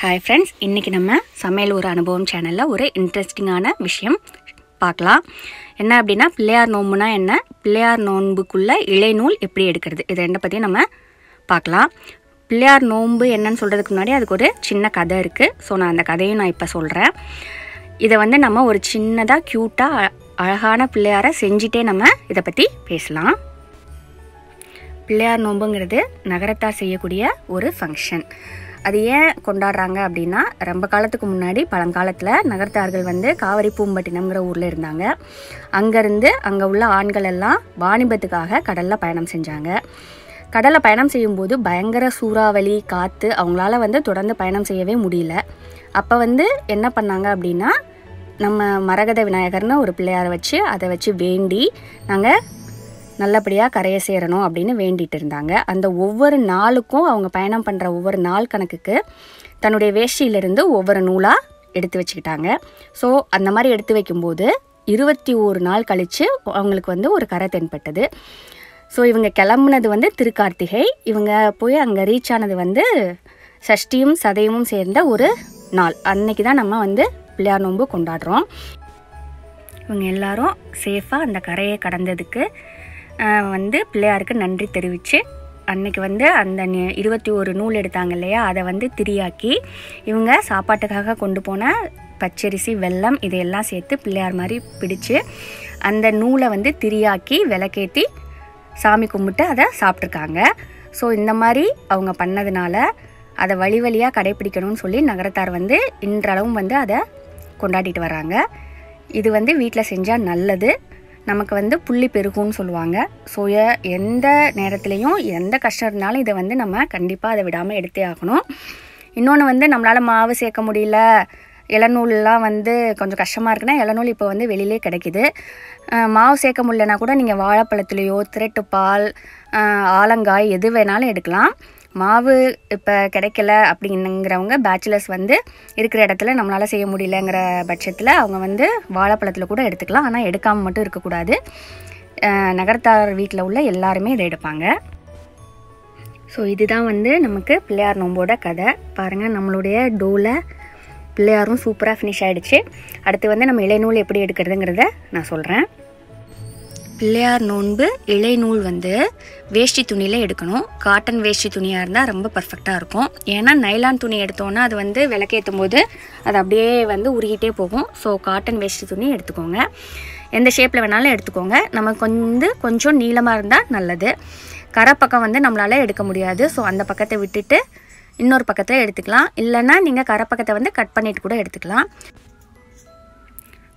Hi friends, இன்றைக்கி நம்ம சமையல் ஒரு அனுபவம் சேனலில் ஒரு இன்ட்ரெஸ்டிங்கான விஷயம் பார்க்கலாம். என்ன அப்படின்னா, பிள்ளையார் நோன்புனா என்ன, பிள்ளையார் நோன்புக்குள்ளே இளைநூல் எப்படி எடுக்கிறது, இதை ரெண்டை பற்றியும் நம்ம பார்க்கலாம். பிள்ளையார் நோன்பு என்னன்னு சொல்கிறதுக்கு முன்னாடி அதுக்கு ஒரு சின்ன கதை இருக்குது. ஸோ நான் அந்த கதையும் நான் இப்போ சொல்கிறேன். இதை நம்ம ஒரு சின்னதாக க்யூட்டாக அழகான பிள்ளையாரை செஞ்சுட்டே நம்ம இதை பற்றி பேசலாம். பிள்ளையார் நோன்புங்கிறது நகரத்தார் செய்யக்கூடிய ஒரு ஃபங்க்ஷன். அது ஏன் கொண்டாடுறாங்க அப்படின்னா, ரொம்ப காலத்துக்கு முன்னாடி பழங்காலத்தில் நகரத்தார்கள் காவிரி பூம்பட்டினம்ங்கிற ஊரில் இருந்தாங்க. அங்கேருந்து அங்கே உள்ள ஆண்கள் எல்லாம் வாணிபத்துக்காக கடலில் பயணம் செஞ்சாங்க. கடலில் பயணம் செய்யும்போது பயங்கர சூறாவளி காற்று, அவங்களால தொடர்ந்து பயணம் செய்யவே முடியல. அப்போ என்ன பண்ணாங்க அப்படின்னா, நம்ம மரகத விநாயகர்னு ஒரு பிள்ளையாரை வச்சு அதை வச்சு வேண்டி நாங்கள் நல்லபடியாக கரையை சேரணும் அப்படின்னு வேண்டிகிட்டு இருந்தாங்க. அந்த ஒவ்வொரு நாளுக்கும் அவங்க பயணம் பண்ணுற ஒவ்வொரு நாள் கணக்குக்கு தன்னுடைய வேஷ்டியிலிருந்து ஒவ்வொரு நூலாக எடுத்து வச்சுக்கிட்டாங்க. ஸோ அந்த மாதிரி எடுத்து வைக்கும்போது 21 நாள் கழித்து அவங்களுக்கு ஒரு கரை தென்பட்டது. ஸோ இவங்க கிளம்புனது திருக்கார்த்திகை. இவங்க போய் அங்கே ரீச் ஆனது சஷ்டியும் சதயமும் சேர்ந்த ஒரு நாள். அன்னைக்கு தான் நம்ம பிள்ளையார் நோன்பு கொண்டாடுறோம். இவங்க எல்லாரும் சேஃபாக அந்த கரையை கடந்ததுக்கு பிள்ளையாருக்கு நன்றி தெரிவித்து அன்றைக்கி அந்த 21 நூல் எடுத்தாங்க இல்லையா, அதை திரியாக்கி இவங்க சாப்பாட்டுக்காக கொண்டு போன பச்சரிசி, வெல்லம் இதையெல்லாம் சேர்த்து பிள்ளையார் மாதிரி பிடிச்சு அந்த நூலை திரியாக்கி விளக்கேற்றி சாமி கும்பிட்டு அதை சாப்பிட்ருக்காங்க. ஸோ இந்த மாதிரி அவங்க பண்ணதுனால அதை வழி வழியாக கடைப்பிடிக்கணும்னு சொல்லி நகரத்தார் இன்றளவும் அதை கொண்டாடிட்டு வராங்க. இது வீட்டில் செஞ்சால் நல்லது, நமக்கு புள்ளி பெருகும்னு சொல்லுவாங்க. ஸோ எந்த நேரத்துலையும் எந்த கஷ்டம் இருந்தாலும் இதை நம்ம கண்டிப்பாக அதை விடாமல் எடுத்தே ஆகணும். இன்னொன்று நம்மளால் மாவு சேர்க்க முடியல, இளநூல்லாம் கொஞ்சம் கஷ்டமாக இருக்குன்னா இளநூல் இப்போ வெளியிலே கிடைக்கிது. மாவு சேர்க்க முடியலனா கூட நீங்கள் வாழைப்பழத்துலேயோ திரட்டுப்பால், ஆலங்காய் எது வேணாலும் எடுக்கலாம். மாவு இப்போ கிடைக்கல அப்படிங்கிறவங்க பேச்சுலர்ஸ் இருக்கிற இடத்துல நம்மளால் செய்ய முடியலங்கிற பட்சத்தில் அவங்க வாழைப்பழத்தில் கூட எடுத்துக்கலாம். ஆனால் எடுக்காமல் மட்டும் இருக்கக்கூடாது. நகரத்தார் வீட்டில் உள்ள எல்லாருமே இதை எடுப்பாங்க. ஸோ இதுதான் நமக்கு பிள்ளையார் நோம்போட கதை. பாருங்கள், நம்மளுடைய டோவில் பிள்ளையாரும் சூப்பராக ஃபினிஷ் ஆகிடுச்சு. அடுத்து நம்ம இளைநூல் எப்படி எடுக்கிறதுங்கிறத நான் சொல்கிறேன். பிள்ளையார் நோன்பு இளைநூல் வேஷ்டி துணியில் எடுக்கணும். காட்டன் வேஷ்டி துணியாக இருந்தால் ரொம்ப பர்ஃபெக்டாக இருக்கும். ஏன்னா நைலான் துணி எடுத்தோன்னா அது விளக்கேற்றும் போது அது அப்படியே உருகிட்டே போகும். ஸோ காட்டன் வேஷ்டி துணி எடுத்துக்கோங்க. எந்த ஷேப்பில் வேணாலும் எடுத்துக்கோங்க. நமக்கு கொஞ்சம் நீளமாக இருந்தால் நல்லது. கரை பக்கம் நம்மளால் எடுக்க முடியாது. ஸோ அந்த பக்கத்தை விட்டுட்டு இன்னொரு பக்கத்தில் எடுத்துக்கலாம். இல்லைன்னா நீங்கள் கரை பக்கத்தை கட் பண்ணிவிட்டு கூட எடுத்துக்கலாம்.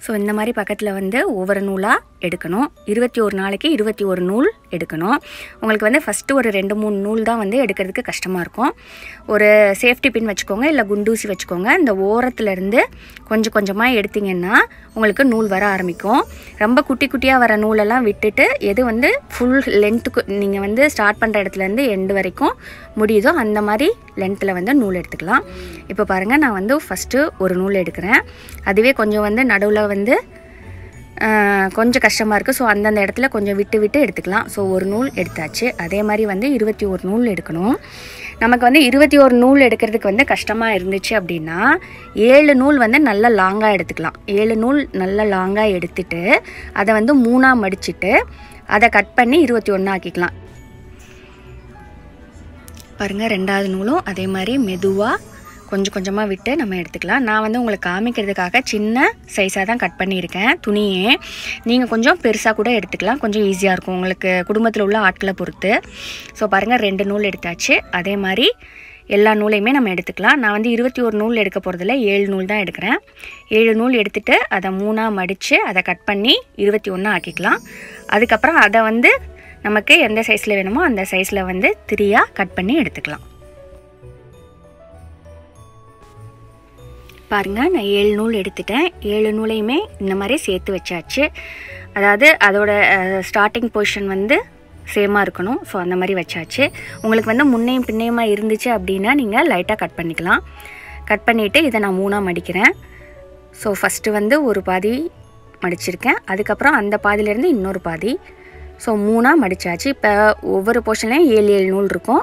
ஸோ இந்த மாதிரி பக்கத்தில் ஒவ்வொரு நூலாக எடுக்கணும். 21 நாளைக்கு 21 நூல் எடுக்கணும். உங்களுக்கு ஃபஸ்ட்டு ஒரு 2-3 நூல் தான் எடுக்கிறதுக்கு கஷ்டமாக இருக்கும். ஒரு சேஃப்டி பின் வச்சுக்கோங்க, இல்லை குண்டூசி வச்சுக்கோங்க. இந்த ஓரத்துலேருந்து கொஞ்சம் கொஞ்சமாக எடுத்திங்கன்னா உங்களுக்கு நூல் வர ஆரம்பிக்கும். ரொம்ப குட்டி குட்டியாக வர நூலெல்லாம் விட்டுட்டு எது ஃபுல் லென்த்துக்கு நீங்கள் ஸ்டார்ட் பண்ணுற இடத்துலேருந்து எண்டு வரைக்கும் முடியுதோ அந்த மாதிரி லென்த்தில் நூல் எடுத்துக்கலாம். இப்போ பாருங்கள், நான் ஃபஸ்ட்டு ஒரு நூல் எடுக்கிறேன். அதுவே கொஞ்சம் நடுவில் கொஞ்சம் கஷ்டமாக இருக்குது. ஸோ அந்தந்த இடத்துல கொஞ்சம் விட்டு விட்டு எடுத்துக்கலாம். ஸோ ஒரு நூல் எடுத்தாச்சு. அதே மாதிரி 21 நூல் எடுக்கணும். நமக்கு 21 நூல் எடுக்கிறதுக்கு கஷ்டமாக இருந்துச்சு அப்படின்னா 7 நூல் நல்லா லாங்காக எடுத்துக்கலாம். 7 நூல் நல்லா லாங்காக எடுத்துட்டு அதை 3ஆக மடிச்சுட்டு அதை கட் பண்ணி 21 ஆக்கிக்கலாம். பாருங்கள், 2வது நூலும் அதே மாதிரி மெதுவாக கொஞ்சம் கொஞ்சமாக விட்டு நம்ம எடுத்துக்கலாம். நான் உங்களுக்கு காமிக்கிறதுக்காக சின்ன சைஸாக தான் கட் பண்ணியிருக்கேன் துணியே. நீங்கள் கொஞ்சம் பெருசாக கூட எடுத்துக்கலாம், கொஞ்சம் ஈஸியாக இருக்கும் உங்களுக்கு குடும்பத்தில் உள்ள ஆட்களை பொறுத்து. ஸோ பாருங்கள், 2 நூல் எடுத்தாச்சு. அதே மாதிரி எல்லா நூலையுமே நம்ம எடுத்துக்கலாம். நான் 21 நூல் எடுக்க போகிறதில்ல, 7 நூல் தான் எடுக்கிறேன். 7 நூல் எடுத்துகிட்டு அதை 3ஆக மடித்து அதை கட் பண்ணி 21 ஆக்கிக்கலாம். அதுக்கப்புறம் அதை நமக்கு எந்த சைஸில் வேணுமோ அந்த சைஸில் திரியாக கட் பண்ணி எடுத்துக்கலாம். பாருங்கள், நான் 7 நூல் எடுத்துட்டேன். 7 நூலையுமே இந்த மாதிரி சேர்த்து வச்சாச்சு. அதாவது அதோட ஸ்டார்டிங் பொசிஷன் சேமாக இருக்கணும். ஸோ அந்த மாதிரி வச்சாச்சு. உங்களுக்கு முன்னையும் பின்னையுமாக இருந்துச்சு அப்படின்னா நீங்கள் லைட்டாக கட் பண்ணிக்கலாம். கட் பண்ணிவிட்டு இதை நான் 3ஆக மடிக்கிறேன். ஸோ ஃபஸ்ட்டு ஒரு பாதி மடிச்சிருக்கேன். அதுக்கப்புறம் அந்த பாதியிலேருந்து இன்னொரு பாதி. ஸோ 3ஆக மடித்தாச்சு. இப்போ ஒவ்வொரு போர்ஷன்லேயும் 7 நூல் இருக்கும்.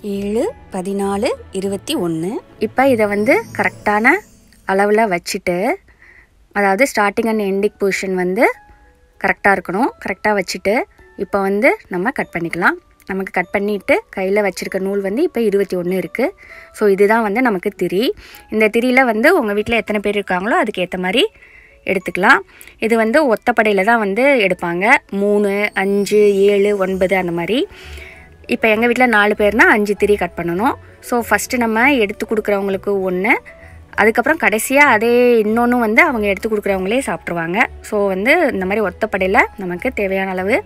7, 14, 21. இப்போ இதை வந்து கரெக்டான அளவில் வச்சுட்டு, அதாவது ஸ்டார்டிங் அண்ட் எண்டிங் பொசிஷன் வந்து கரெக்டாக இருக்கணும். கரெக்டாக வச்சுட்டு இப்போ வந்து நம்ம கட் பண்ணிக்கலாம். நமக்கு கட் பண்ணிவிட்டு கையில் வச்சுருக்க நூல் வந்து இப்போ 21 இருக்குது. ஸோ இதுதான் வந்து நமக்கு திரி. இந்த திரியில் வந்து உங்கள் வீட்டில் எத்தனை பேர் இருக்காங்களோ அதுக்கு ஏற்ற மாதிரி எடுத்துக்கலாம். இது வந்து ஒத்தப்படையில் தான் வந்து எடுப்பாங்க. 3, 5, 7, 9 அந்த மாதிரி. இப்போ எங்கள் வீட்டில் 4 பேர்னால் 5 திரி கட் பண்ணணும். ஸோ ஃபஸ்ட்டு நம்ம எடுத்து கொடுக்குறவங்களுக்கு 1, அதுக்கப்புறம் கடைசியாக அதே இன்னொன்று வந்து அவங்க எடுத்து கொடுக்குறவங்களே சாப்பிட்ருவாங்க. ஸோ வந்து இந்த மாதிரி ஒத்தப்படையில் நமக்கு தேவையான அளவு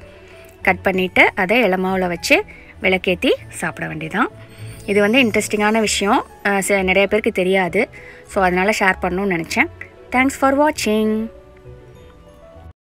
கட் பண்ணிவிட்டு அதை இளமாவில் வச்சு விளக்கேற்றி சாப்பிட வேண்டியதான். இது வந்து இன்ட்ரெஸ்டிங்கான விஷயம், நிறைய பேருக்கு தெரியாது. ஸோ அதனால் ஷேர் பண்ணணும்னு நினச்சேன். தேங்க்ஸ் ஃபார் வாட்சிங்.